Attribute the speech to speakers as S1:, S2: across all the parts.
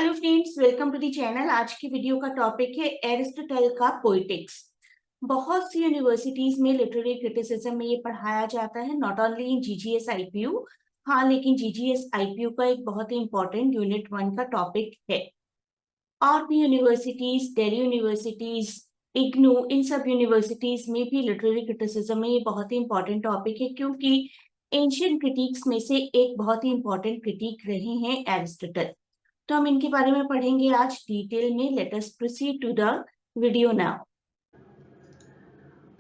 S1: Hello friends, welcome to the channel. आज की video का टॉपिक है एरिस्टोटल का पोइटिक्स। बहुत सी यूनिवर्सिटीज में लिटरेरी क्रिटिसिज्म में ये पढ़ाया जाता है, not only in GGS IPU. हाँ, लेकिन जीजीएस आईपीयू का एक बहुत ही इंपॉर्टेंट यूनिट 1 का टॉपिक है। और भी यूनिवर्सिटीज, दिल्ली यूनिवर्सिटीज, इग्नू, इन सब यूनिवर्सिटीज में भी लिटरेरी क्रिटिसिज्म में ये बहुत ही इंपॉर्टेंट टॉपिक है, क्योंकि एंशियंट क्रिटिक्स में से एक बहुत ही इंपॉर्टेंट क्रिटिक रहे हैं एरिस्टोटल। तो हम इनके बारे में पढ़ेंगे आज डिटेल में। Let us proceed to the video now.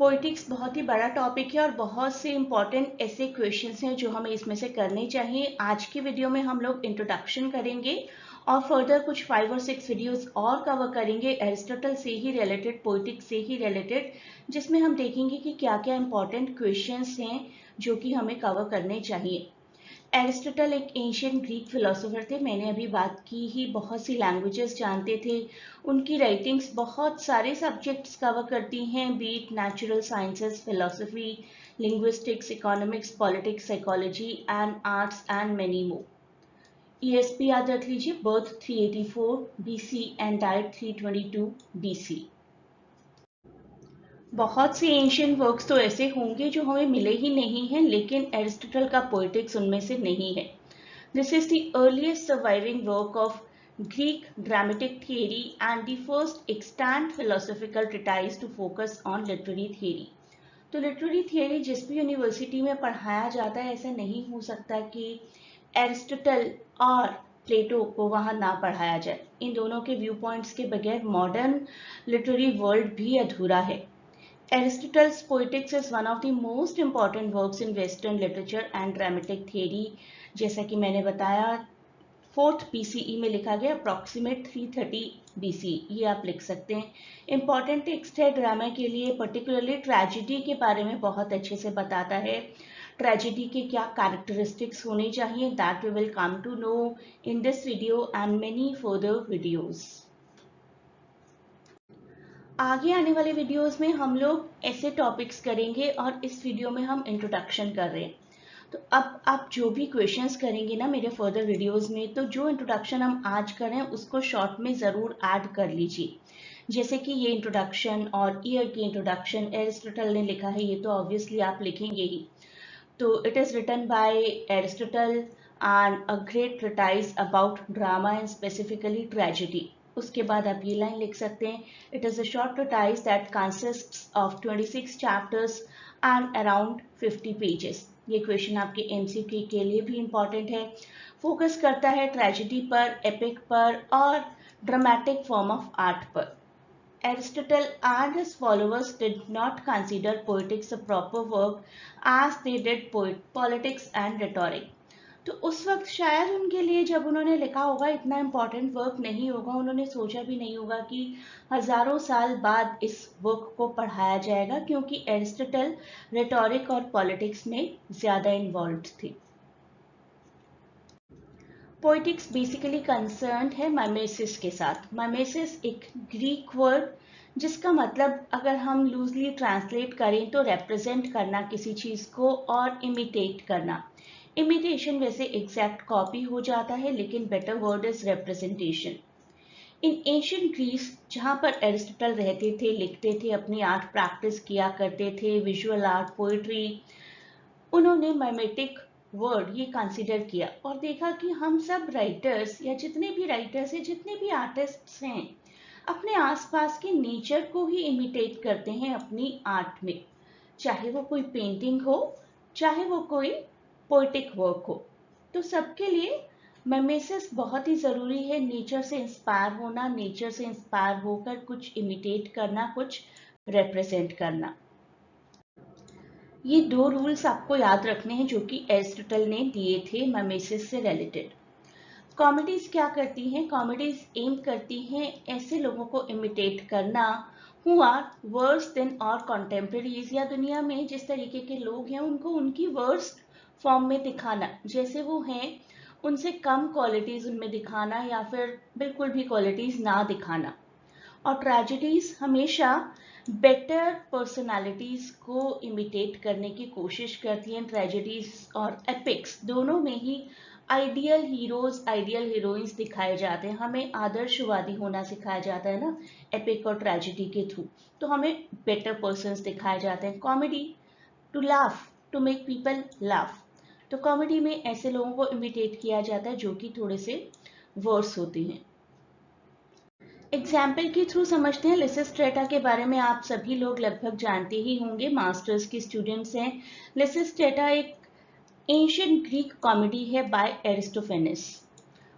S1: Poetics बहुत ही बड़ा टॉपिक है और बहुत से इंपॉर्टेंट ऐसे क्वेश्चंस हैं जो हमें इसमें से करने चाहिए। आज की वीडियो में हम लोग इंट्रोडक्शन करेंगे और फर्दर कुछ 5 और 6 वीडियोस और कवर करेंगे एरिस्टोटल से ही रिलेटेड, पोइटिक्स से ही रिलेटेड, जिसमें हम देखेंगे कि क्या क्या इंपॉर्टेंट क्वेश्चंस हैं जो कि हमें कवर करने चाहिए। एरिस्टोटल एक एंशियंट ग्रीक फिलोसोफर थे। मैंने अभी बात की ही, बहुत सी लैंग्वेजेस जानते थे। उनकी राइटिंग्स बहुत सारे सब्जेक्ट्स कवर करती हैं, be it natural sciences, philosophy, linguistics, economics, politics, psychology and arts and many more. ईएसपी याद रख लीजिए, birth 384 BC and died 322 BC. बहुत से एंशियंट वर्क्स तो ऐसे होंगे जो हमें मिले ही नहीं हैं, लेकिन एरिस्टोटल का पोइटिक्स उनमें से नहीं है। This is the earliest surviving work of Greek dramatic theory and the first extant philosophical treatise to focus on literary theory. तो लिटरेरी थियोरी जिस भी यूनिवर्सिटी में पढ़ाया जाता है, ऐसा नहीं हो सकता कि एरिस्टोटल और प्लेटो को वहाँ ना पढ़ाया जाए। इन दोनों के व्यू पॉइंट्स के बगैर मॉडर्न लिटरेरी वर्ल्ड भी अधूरा है। Aristotle's Poetics is one of the most important works in Western literature and dramatic theory. जैसा कि मैंने बताया, 4th BCE में लिखा गया, अप्रॉक्सीमेट 330 BC, ये आप लिख सकते हैं। इम्पॉर्टेंट टेक्स्ट है ड्रामा के लिए, पर्टिकुलरली ट्रेजिडी के बारे में बहुत अच्छे से बताता है। ट्रेजिडी के क्या कैरेक्टरिस्टिक्स होने चाहिए, that we will come to know in this video and many further videos. आगे आने वाले वीडियोस में हम लोग ऐसे टॉपिक्स करेंगे और इस वीडियो में हम इंट्रोडक्शन कर रहे हैं। तो अब आप जो भी क्वेश्चंस करेंगे ना मेरे फर्दर वीडियोस में, तो जो इंट्रोडक्शन हम आज करें उसको शॉर्ट में ज़रूर ऐड कर लीजिए। जैसे कि ये इंट्रोडक्शन और ईयर की इंट्रोडक्शन एरिस्टोटल ने लिखा है, ये तो ऑब्वियसली आप लिखेंगे ही। तो it is written by Aristotle and a great treatise about drama and specifically tragedy. उसके बाद आप ये लाइन लिख सकते हैं, it is a short treatise that consists of 26 chapters and around 50 pages. ये क्वेश्चन आपके एमसीक्यू के लिए भी इम्पॉर्टेंट है। फोकस करता है ट्रेजेडी पर, एपिक पर और ड्रामेटिक फॉर्म ऑफ आर्ट पर। Aristotle and his followers did not consider poetics a proper work as they did politics and rhetoric. तो उस वक्त शायद उनके लिए जब उन्होंने लिखा होगा इतना इम्पोर्टेंट वर्क नहीं होगा, उन्होंने सोचा भी नहीं होगा कि हजारों साल बाद इस वर्क को पढ़ाया जाएगा, क्योंकि एरिस्टोटल रेटोरिक और पॉलिटिक्स में ज़्यादा इन्वॉल्व थे। पोइटिक्स बेसिकली कंसर्न्ड है माइमेसिस के साथ। माइमेसिस एक ग्रीक वर्ड जिसका मतलब अगर हम लूजली ट्रांसलेट करें तो रिप्रेजेंट करना किसी चीज़ को और इमिटेट करना। इमिटेशन वैसे एग्जैक्ट कॉपी हो जाता है, लेकिन better word is representation. In ancient Greece, जहाँ पर एरिस्टोटल रहते थे, लिखते थे, अपनी आर्ट प्रैक्टिस किया करते थे, विजुअल आर्ट, पोइट्री, उन्होंने माइमेटिक वर्ड ये कंसिडर किया और देखा कि हम सब राइटर्स या जितने भी राइटर्स हैं, जितने भी आर्टिस्ट्स हैं, अपने आसपास के नेचर को ही इमिटेट करते हैं अपनी आर्ट में, चाहे वो कोई पेंटिंग हो, चाहे वो कोई पोइटिक वर्क हो। तो सबके लिए मिमेसिस बहुत ही ज़रूरी है। नेचर से इंस्पायर होना, नेचर से इंस्पायर होकर कुछ इमिटेट करना, कुछ रिप्रेजेंट करना। ये 2 रूल्स आपको याद रखने हैं जो कि एरिस्टोटल ने दिए थे मिमेसिस से रिलेटेड। कॉमेडीज क्या करती हैं? कॉमेडीज एम करती हैं ऐसे लोगों को इमिटेट करना हु आर वर्स देन और कॉन्टेम्प्रेरीज, या दुनिया में जिस तरीके के लोग हैं उनको उनकी वर्स्ट फॉर्म में दिखाना, जैसे वो हैं उनसे कम क्वालिटीज उनमें दिखाना या फिर बिल्कुल भी क्वालिटीज ना दिखाना। और ट्रेजेडीज हमेशा बेटर पर्सनालिटीज को इमिटेट करने की कोशिश करती हैं। ट्रेजेडीज और एपिक्स दोनों में ही आइडियल हीरोज आइडियल हीरोइंस दिखाए जाते हैं, हमें आदर्शवादी होना सिखाया जाता है ना एपिक और ट्रेजेडी के थ्रू। तो हमें बेटर पर्सन्स दिखाए जाते हैं। Comedy to laugh, to make people laugh, तो कॉमेडी में ऐसे लोगों को इमिटेट किया जाता है जो कि थोड़े से वर्स होते हैं। एग्जाम्पल के थ्रू समझते हैं लिसिस्ट्रेटा के बारे में। आप सभी लोग लगभग जानते ही होंगे, मास्टर्स के स्टूडेंट्स हैं। लिसिस्ट्रेटा एक एंशियंट ग्रीक कॉमेडी है बाय एरिस्टोफेनिस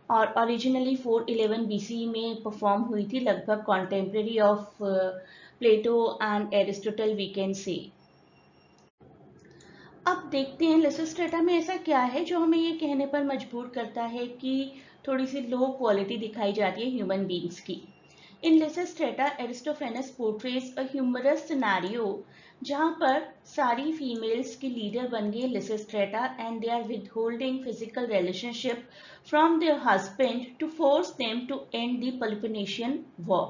S1: और ओरिजिनली 411 बीसी में परफॉर्म हुई थी, लगभग contemporary of Plato and Aristotle we can say. अब देखते हैं लिसिस्ट्रेटा में ऐसा क्या है जो हमें ये कहने पर मजबूर करता है कि थोड़ी सी लो क्वालिटी दिखाई जाती है ह्यूमन बींग्स की। In Lysistrata, Aristophanes portrays a humorous scenario जहाँ पर सारी फीमेल्स के लीडर बन गए Lysistrata and they are withholding physical relationship from their husband to force them to end the Peloponnesian War.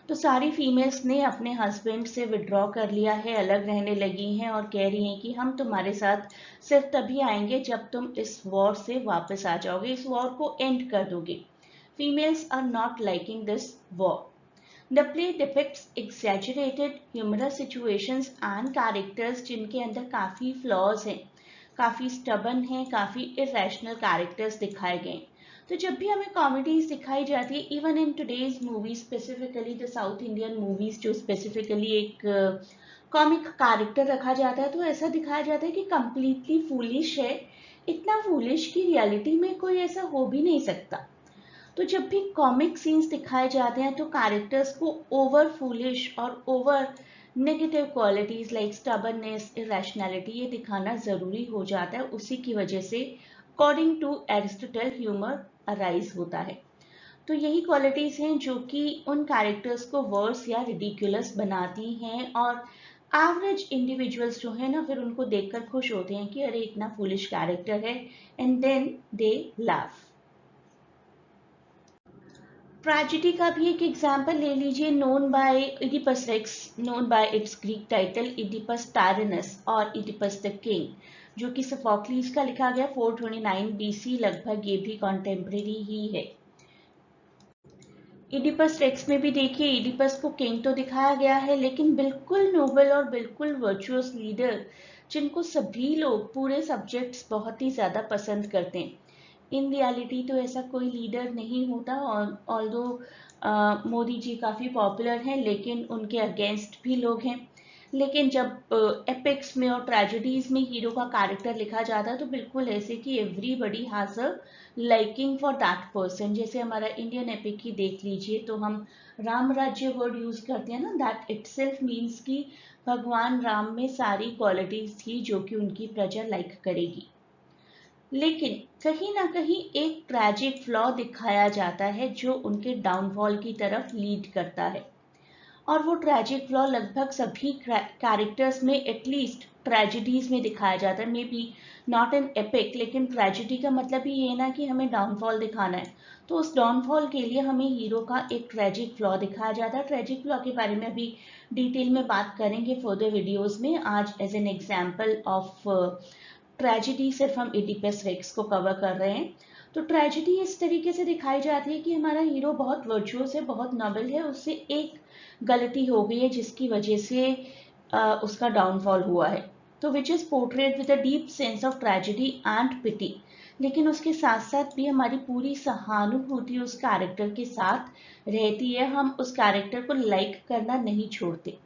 S1: तो सारी फीमेल्स ने अपने हस्बैंड से विड्रॉ कर लिया है, अलग रहने लगी हैं और कह रही हैं कि हम तुम्हारे साथ सिर्फ तभी आएंगे जब तुम इस वॉर से वापस आ जाओगे, इस वॉर को एंड कर दोगे। Females are not liking this war. The play depicts exaggerated, humorous situations and characters जिनके अंदर काफी flaws हैं, काफी stubborn हैं, काफी irrational characters दिखाए गए। तो जब भी हमें कॉमेडीज दिखाई जाती है, even in today's movies, specifically the south Indian movies, जो स्पेसिफिकली एक कॉमिक कैरेक्टर रखा जाता है, तो ऐसा दिखाया जाता है कि कंप्लीटली फूलिश है, इतना फूलिश कि रियलिटी में कोई ऐसा हो भी नहीं सकता। तो जब भी कॉमिक सीन्स दिखाए जाते हैं तो कैरेक्टर्स को ओवर फूलिश और over negative qualities like stubbornness, irrationality ये दिखाना जरूरी हो जाता है। उसी की वजह से according to Aristotle humour arise होता है। तो यही क्वालिटीज हैं जो कि उन कैरेक्टर्स को वर्स या रिडिकुलस बनाती हैं और एवरेज इंडिविजुअल्स जो है ना फिर उनको देखकर खुश होते हैं कि अरे इतना फूलिश कैरेक्टर है, and then they laugh. Tragedy का भी एक एग्जाम्पल ले लीजिए, known by Oedipus Rex, known by its Greek title Oedipus Tyrannus और इडिपस द किंग, जो कि सोफोक्लीज का लिखा गया 429 बीसी, लगभग ये भी कॉन्टेम्प्रेरी ही है। इडिपस रेक्स में भी देखिए, इडिपस को किंग तो दिखाया गया है लेकिन बिल्कुल नोबल और बिल्कुल वर्चुअस लीडर जिनको सभी लोग पूरे सब्जेक्ट्स बहुत ही ज्यादा पसंद करते हैं। इन रियलिटी तो ऐसा कोई लीडर नहीं होता, और ऑल्दो मोदी जी काफ़ी पॉपुलर हैं लेकिन उनके अगेंस्ट भी लोग हैं। लेकिन जब एपिक्स में और ट्रेजेडीज में हीरो का कैरेक्टर लिखा जाता है तो बिल्कुल ऐसे कि everybody has a liking for that person. जैसे हमारा इंडियन एपिक ही देख लीजिए, तो हम राम राज्य वर्ड यूज करते हैं ना, दैट इटसेल्फ मीन्स कि भगवान राम में सारी क्वालिटीज थी जो कि उनकी प्रजा लाइक करेगी। लेकिन कहीं ना कहीं एक ट्रैजिक फ्लॉ दिखाया जाता है जो उनके डाउनफॉल की तरफ लीड करता है, और वो ट्रैजिक फ्लॉ लगभग सभी कैरेक्टर्स में एटलीस्ट ट्रेजिडीज में दिखाया जाता है, may be not an epic, लेकिन ट्रेजिडी का मतलब ही ये ना कि हमें डाउनफॉल दिखाना है, तो उस डाउनफॉल के लिए हमें हीरो का एक ट्रैजिक फ्लॉ दिखाया जाता है। ट्रैजिक फ्लॉ के बारे में अभी डिटेल में बात करेंगे फर्दर वीडियोज में। आज as an example of tragedy सिर्फ हम इडिपस रेक्स को कवर कर रहे हैं। तो ट्रेजिडी इस तरीके से दिखाई जाती है कि हमारा हीरो बहुत वर्चुअस है, बहुत नोबल है, उससे एक गलती हो गई है जिसकी वजह से उसका डाउनफॉल हुआ है, तो which is portrait with a deep sense of tragedy and pity. लेकिन उसके साथ साथ भी हमारी पूरी सहानुभूति उस कैरेक्टर के साथ रहती है, हम उस कैरेक्टर को लाइक करना नहीं छोड़ते।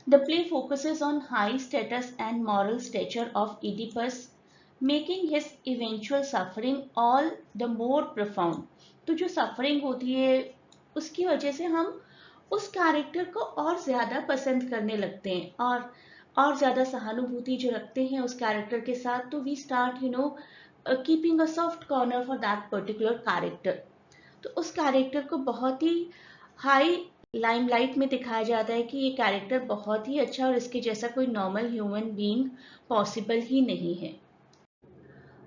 S1: The play focuses on high status and moral stature of Oedipus, making his eventual suffering all the more profound. तो जो सफरिंग होती है उसकी वजह से हम उस कैरेक्टर को और ज्यादा पसंद करने लगते हैं और ज्यादा सहानुभूति जो रखते हैं उस कैरेक्टर के साथ, तो we start keeping a soft corner for that particular character. तो उस कैरेक्टर को बहुत ही हाई लाइमलाइट में दिखाया जाता है कि ये कैरेक्टर बहुत ही अच्छा और इसके जैसा कोई नॉर्मल ह्यूमन बीइंग पॉसिबल ही नहीं है।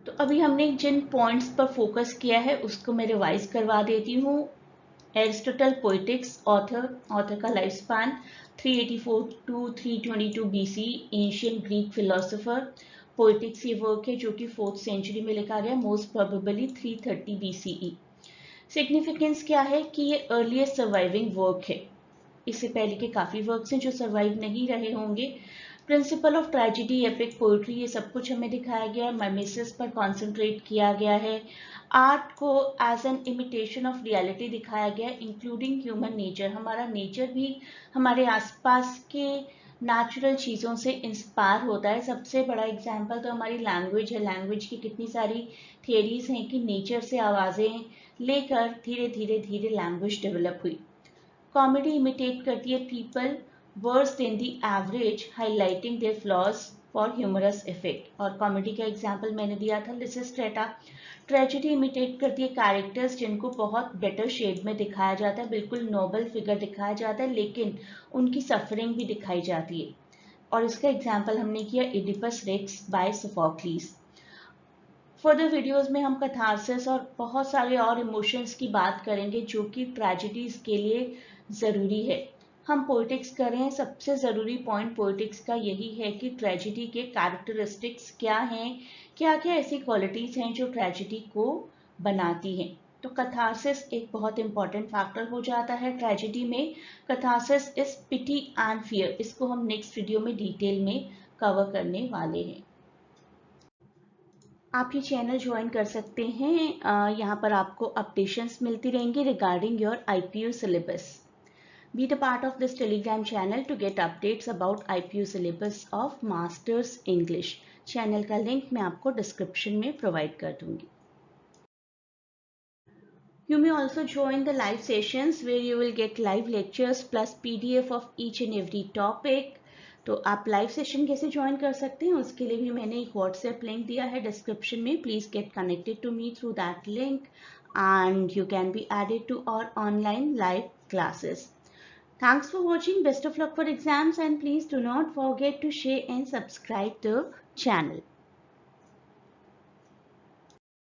S1: तो अभी हमने जिन पॉइंट्स पर फोकस किया है उसको मैं रिवाइज करवा देती हूँ। एरिस्टोटल पोइटिक्स, ऑथर का life span 384 to 322 BC, ancient Greek philosopher, poetics ये वर्क है जो कि 4th सेंचुरी में लिखा गया, मोस्ट प्रोबेबली 330 BCE। सिग्निफिकेंस क्या है कि ये अर्लीस्ट सर्वाइविंग वर्क है। इससे पहले के काफ़ी वर्क्स हैं जो सर्वाइव नहीं रहे होंगे। Principle of tragedy, epic poetry, ये सब कुछ हमें दिखाया गया है। माइमेसिस पर कॉन्सेंट्रेट किया गया है। आर्ट को as an imitation of reality दिखाया गया है, इंक्लूडिंग ह्यूमन नेचर। हमारा नेचर भी हमारे आसपास के नेचुरल चीज़ों से इंस्पायर होता है। सबसे बड़ा एग्जाम्पल तो हमारी लैंग्वेज है। लैंग्वेज की कितनी सारी थियरीज हैं कि नेचर से आवाज़ें लेकर धीरे धीरे धीरे लैंग्वेज डेवलप हुई। कॉमेडी इमिटेट करती है people worse than the average, highlighting their flaws for humorous effect. और कॉमेडी का एग्जाम्पल मैंने दिया था लिसिस्ट्रेटा। ट्रेजेडी इमिटेट करती है कैरेक्टर्स जिनको बहुत बेटर शेड में दिखाया जाता है, बिल्कुल नोबल फिगर दिखाया जाता है, लेकिन उनकी सफरिंग भी दिखाई जाती है। और इसका एग्जाम्पल हमने किया Oedipus Rex by Sophocles. Further videos में हम कथारसिस और बहुत सारे और इमोशंस की बात करेंगे जो कि ट्रेजेडीज के लिए ज़रूरी है। हम पोइटिक्स कर रहे हैं, सबसे ज़रूरी पॉइंट पोइटिक्स का यही है कि ट्रेजेडी के कैरेक्टरिस्टिक्स क्या हैं, क्या क्या ऐसी क्वालिटीज़ हैं जो ट्रेजेडी को बनाती हैं। तो कथारसिस एक बहुत इंपॉर्टेंट फैक्टर हो जाता है ट्रेजेडी में। Catharsis is pity and fear, इसको हम नेक्स्ट वीडियो में डिटेल में कवर करने वाले हैं। आप ये चैनल ज्वाइन कर सकते हैं, यहाँ पर आपको अपडेशंस मिलती रहेंगी regarding your IPU syllabus. Be the part of this Telegram channel to get updates about IPU syllabus of Masters English. Channel का लिंक मैं आपको डिस्क्रिप्शन में प्रोवाइड कर दूंगी. You may also join the live sessions where you will get live lectures plus PDF of each and every topic. तो आप live session कैसे join कर सकते हैं उसके लिए भी मैंने एक व्हाट्सएप लिंक दिया है डिस्क्रिप्शन में. Please get connected to me through that link and you can be added to our online live classes. Thanks for watching. Best of luck for exams and please do not forget to share and subscribe the channel.